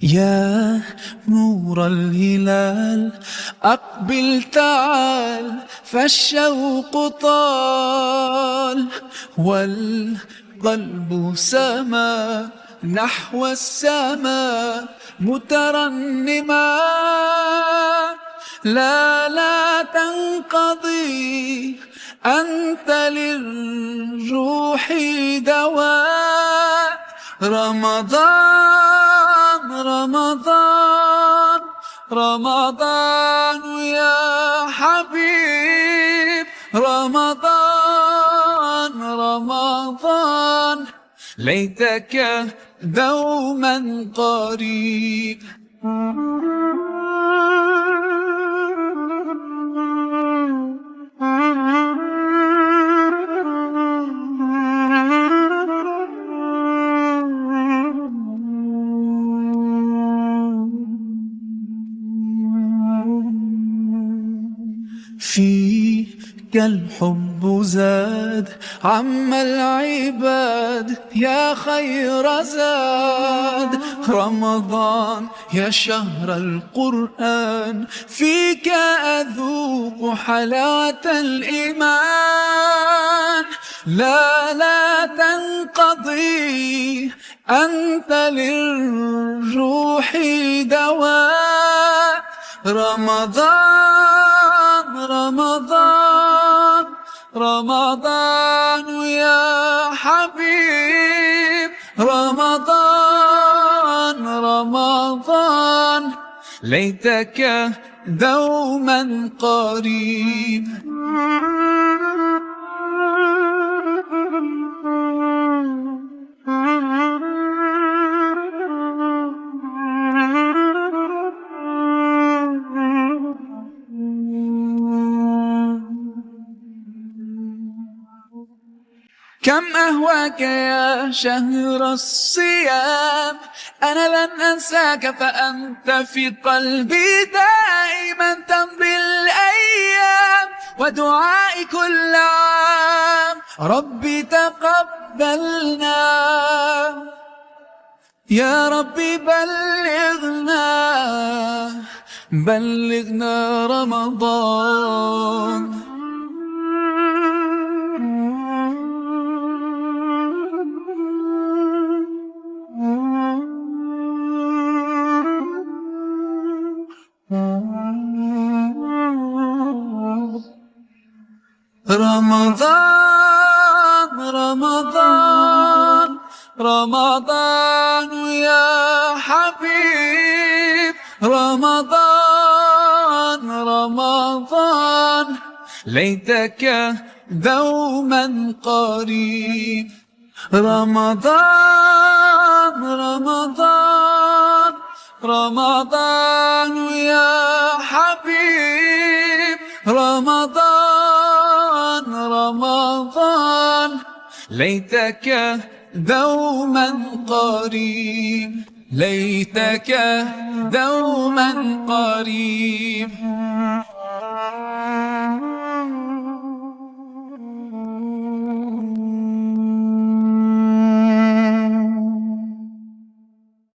يا نور الهلال أقبل تعال، فالشوق طال والقلب سما نحو السماء مترنما. لا تنقضي، أنت للروح دواء. رمضان رمضان رمضان يا حبيب، رمضان رمضان ليتك دوما قريب. فيك الحب زاد عم العباد يا خير زاد. رمضان يا شهر القرآن، فيك أذوق حلاوة الإيمان. لا تنقضي، أنت للروح دواء. رمضان رمضان رمضان يا حبيب، رمضان رمضان ليتك دوما قريب. كم أهواك يا شهر الصيام، أنا لن أنساك فأنت في قلبي دائما. تمضي الأيام ودعائي كل عام، ربي تقبلنا يا ربي. بلغنا رمضان. رمضان رمضان رمضان يا حبيب، رمضان رمضان ليتك دوما قريب. رمضان رمضان رمضان يا حبيب، رمضان رمضان ليتك دوما قريب، ليتك دوما قريب.